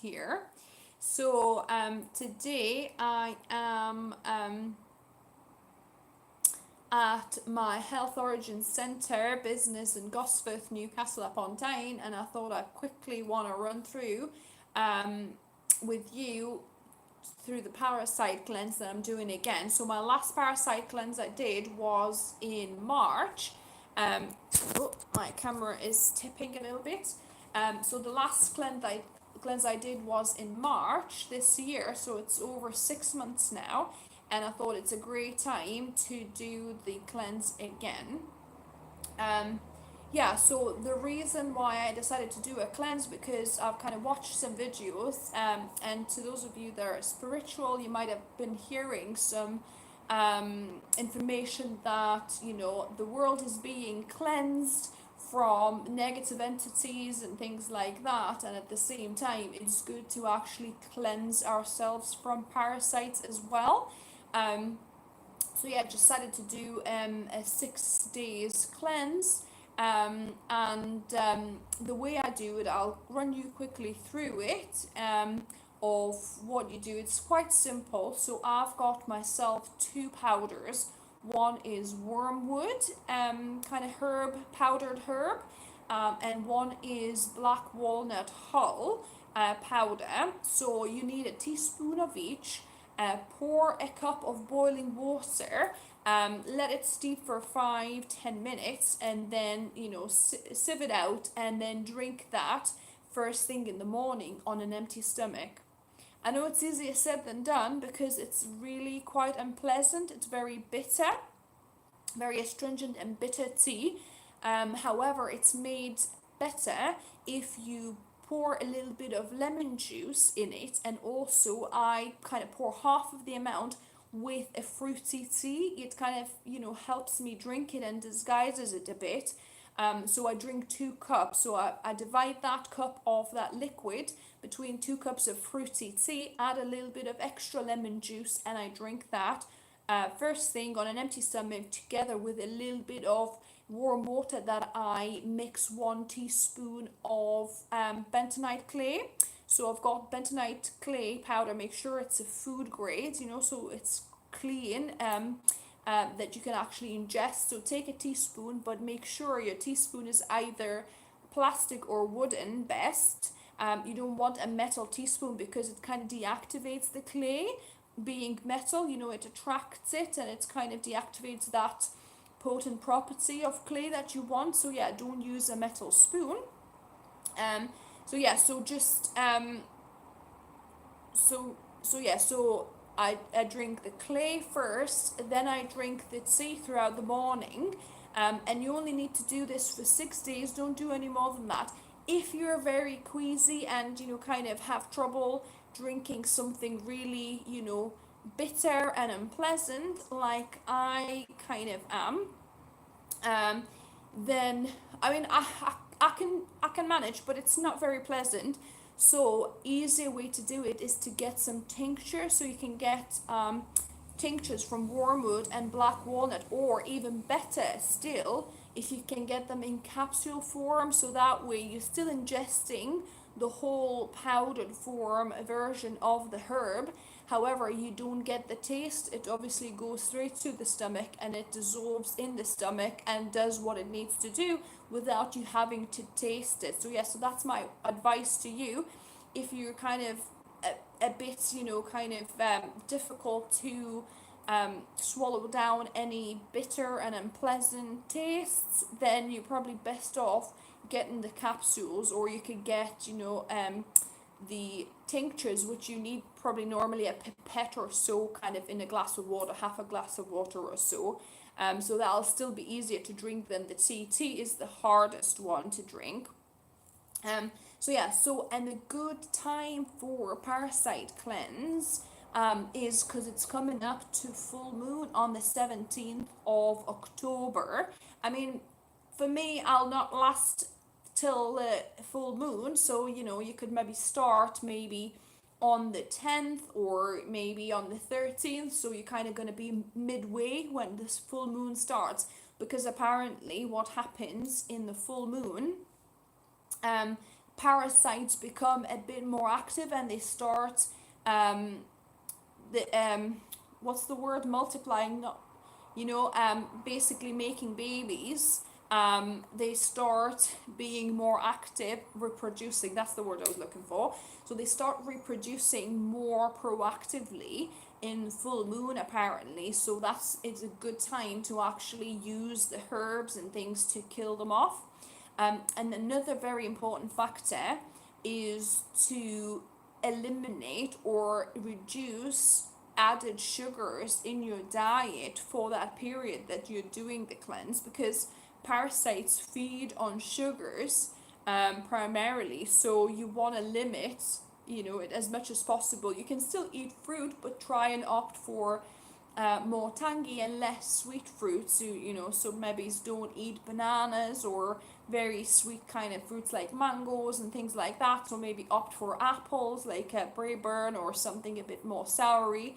here. So today I am at my Health Origins Centre business in Gosforth, Newcastle upon Tyne, and I thought I'd quickly want to run through um, with you through the parasite cleanse that I'm doing again. So my last parasite cleanse I did was in March. Um, oh, my camera is tipping a little bit. So the last cleanse I did was in March this year, so it's over 6 months now, and I thought it's a great time to do the cleanse again. Um, yeah, so the reason why I decided to do a cleanse, because I've kind of watched some videos, and to those of you that are spiritual, you might have been hearing some information that, you know, the world is being cleansed from negative entities and things like that, and at the same time it's good to actually cleanse ourselves from parasites as well. um, so yeah, decided to do a 6 days cleanse. And the way I do it, I'll run you quickly through it, of what you do. It's quite simple. So I've got myself two powders. One is wormwood, kind of herb, powdered herb, and one is black walnut hull powder. So you need a teaspoon of each. Pour a cup of boiling water, let it steep for 5-10 minutes, and then, you know, sieve it out, and then drink that first thing in the morning on an empty stomach. I know it's easier said than done because it's really quite unpleasant. It's very bitter, very astringent and bitter tea. However, it's made better if you pour a little bit of lemon juice in it, and also I kind of pour half of the amount with a fruity tea. It kind of, you know, helps me drink it and disguises it a bit. So I drink 2 cups. So I divide that cup of that liquid between 2 cups of fruity tea, add a little bit of extra lemon juice, and I drink that first thing on an empty stomach, together with a little bit of warm water that I mix 1 teaspoon of bentonite clay. So I've got bentonite clay powder. Make sure it's a food grade, you know, so it's clean, that you can actually ingest. So take a teaspoon, but make sure your teaspoon is either plastic or wooden best. You don't want a metal teaspoon because it kind of deactivates the clay. Being metal, you know, it attracts it, and it kind of deactivates that potent property of clay that you want. So yeah, don't use a metal spoon. um so yeah, so just so I drink the clay first, then I drink the tea throughout the morning. And you only need to do this for 6 days, don't do any more than that. If you're very queasy and, you know, kind of have trouble drinking something really, you know, bitter and unpleasant, like I kind of am, um, then I mean I can manage, but it's not very pleasant. So easier way to do it is to get some tincture. So you can get tinctures from wormwood and black walnut, or even better still, if you can get them in capsule form, so that way you're still ingesting the whole powdered form version of the herb. However, you don't get the taste. It obviously goes straight to the stomach, and it dissolves in the stomach and does what it needs to do without you having to taste it. So yeah, so that's my advice to you. If you're kind of a bit, you know, kind of difficult to swallow down any bitter and unpleasant tastes, then you're probably best off getting the capsules, or you could get, you know, the tinctures, which you need probably normally a pipette or so, kind of in a glass of water, half a glass of water or so. So that'll still be easier to drink than the tea. Tea is the hardest one to drink. So yeah, so and a good time for parasite cleanse is because it's coming up to full moon on the 17th of October. I mean, for me, I'll not last till the full moon, so you know, you could maybe start maybe on the 10th or maybe on the 13th, so you're kind of going to be midway when this full moon starts, because apparently what happens in the full moon, um parasites become a bit more active and they start the what's the word, multiplying, not, basically making babies. They start being more active, reproducing, that's the word I was looking for. So they start reproducing more proactively in full moon apparently, so it's a good time to actually use the herbs and things to kill them off. And another very important factor is to eliminate or reduce added sugars in your diet for that period that you're doing the cleanse, because parasites feed on sugars primarily, so you want to limit it as much as possible. You can still eat fruit, but try and opt for more tangy and less sweet fruits. So maybe don't eat bananas or very sweet kind of fruits like mangoes and things like that. So maybe opt for apples like Braeburn, or something a bit more soury.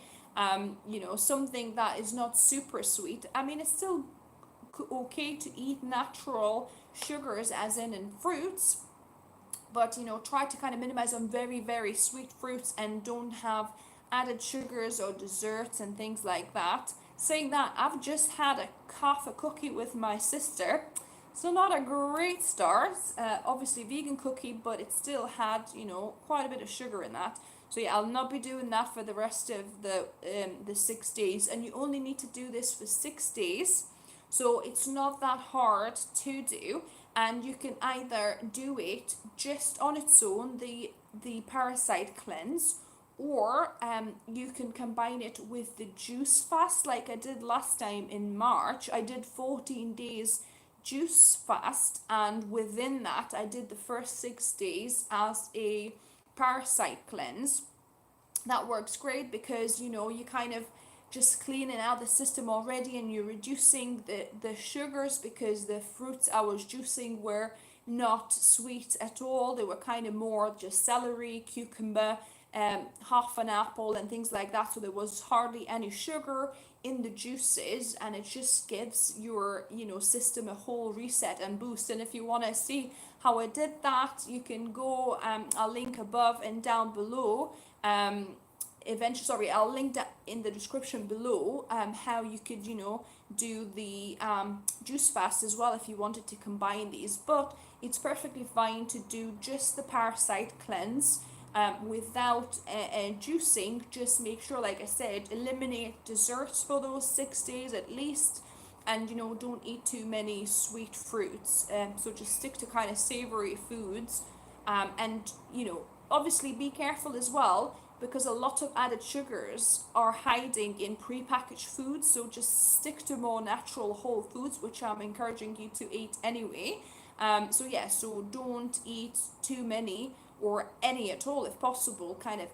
Something that is not super sweet. I mean, it's still okay to eat natural sugars as in fruits, but try to kind of minimize on very, very sweet fruits and don't have added sugars or desserts and things like that. Saying that, I've just had a coffee cookie with my sister, so not a great start. Obviously vegan cookie, but it still had quite a bit of sugar in that. So yeah, I'll not be doing that for the rest of the 6 days, and you only need to do this for 6 days, so it's not that hard to do. And you can either do it just on its own, the parasite cleanse, or you can combine it with the juice fast like I did last time in March. I did 14 days juice fast, and within that I did the first 6 days as a parasite cleanse. That works great because you kind of just cleaning out the system already, and you're reducing the sugars, because the fruits I was juicing were not sweet at all. They were kind of more just celery, cucumber, half an apple and things like that. So there was hardly any sugar in the juices, and it just gives your system a whole reset and boost. And if you want to see how I did that, you can go, I'll link above and down below. I'll link that in the description below, how you could do the juice fast as well if you wanted to combine these. But it's perfectly fine to do just the parasite cleanse without juicing. Just make sure, like I said, eliminate desserts for those 6 days at least, and don't eat too many sweet fruits. So just stick to kind of savory foods, and obviously be careful as well, because a lot of added sugars are hiding in prepackaged foods. So just stick to more natural whole foods, which I'm encouraging you to eat anyway. So don't eat too many or any at all if possible, kind of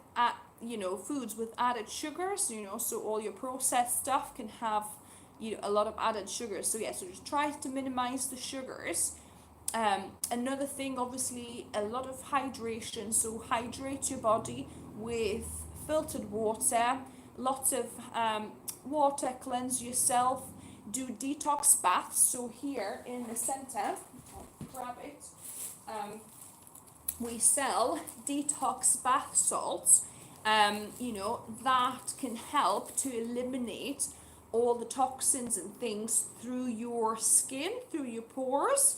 foods with added sugars, so all your processed stuff can have a lot of added sugars. So just try to minimize the sugars. Another thing, obviously, a lot of hydration. So hydrate your body with filtered water, lots of water, cleanse yourself, do detox baths. So here in the center, I'll grab it, we sell detox bath salts, that can help to eliminate all the toxins and things through your skin, through your pores.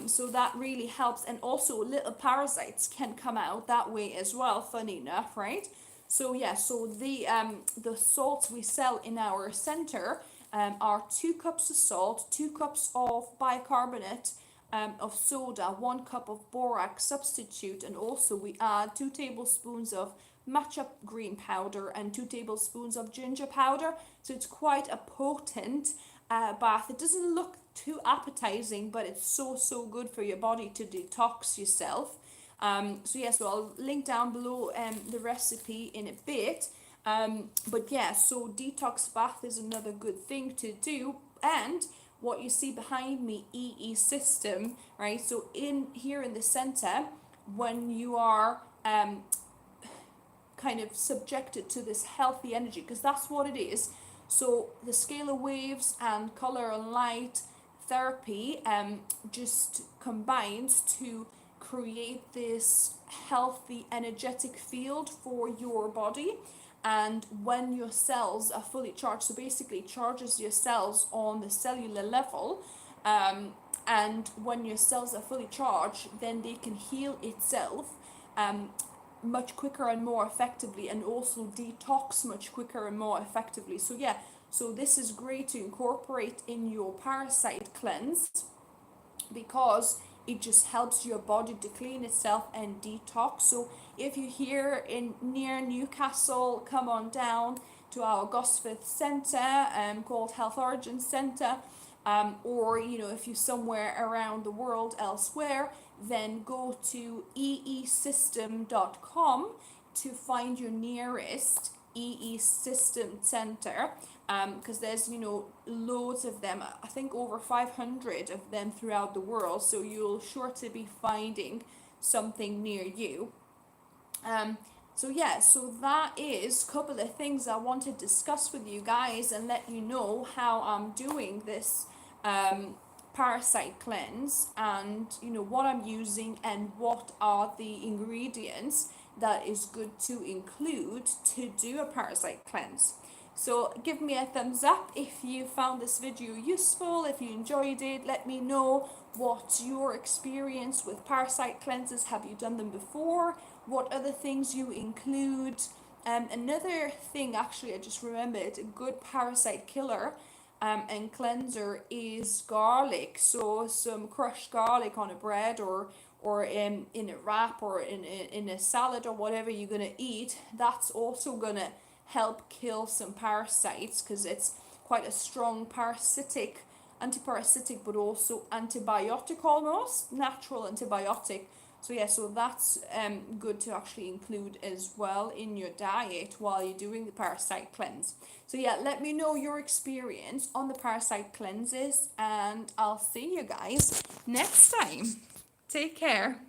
So that really helps, and also little parasites can come out that way as well, funny enough, right? So the salts we sell in our center are 2 cups of salt, 2 cups of bicarbonate of soda, 1 cup of borax substitute, and also we add 2 tablespoons of matcha green powder and 2 tablespoons of ginger powder. So it's quite a potent bath. It doesn't look too appetizing, but it's so good for your body to detox yourself. So I'll link down below the recipe in a bit. So detox bath is another good thing to do. And what you see behind me, EESystem, right? So in here in the center, when you are kind of subjected to this healthy energy, because that's what it is. So the scalar waves and color and light therapy just combines to create this healthy energetic field for your body. And when your cells are fully charged, so basically charges your cells on the cellular level, and when your cells are fully charged, then they can heal itself um, much quicker and more effectively, and also detox much quicker and more effectively. So yeah, so this is great to incorporate in your parasite cleanse, because it just helps your body to clean itself and detox. So if you're here in near Newcastle, come on down to our Gosforth Centre, called Health Origin Centre, or if you're somewhere around the world elsewhere, then go to EESystem.com to find your nearest EESystem Centre, because there's loads of them. I think over 500 of them throughout the world, so you'll sure to be finding something near you. So yeah, so that is a couple of things I want to discuss with you guys and let you know how I'm doing this parasite cleanse, and what I'm using and what are the ingredients that is good to include to do a parasite cleanse. So give me a thumbs up if you found this video useful, if you enjoyed it. Let me know what's your experience with parasite cleanses. Have you done them before? What other things you include? Another thing, actually, I just remembered, a good parasite killer and cleanser is garlic. So some crushed garlic on a bread, or in a wrap, or in a salad, or whatever you're gonna eat. That's also gonna help kill some parasites, because it's quite a strong antiparasitic, but also antibiotic, almost natural antibiotic. So yeah, so that's good to actually include as well in your diet while you're doing the parasite cleanse. So yeah, let me know your experience on the parasite cleanses, and I'll see you guys next time. Take care.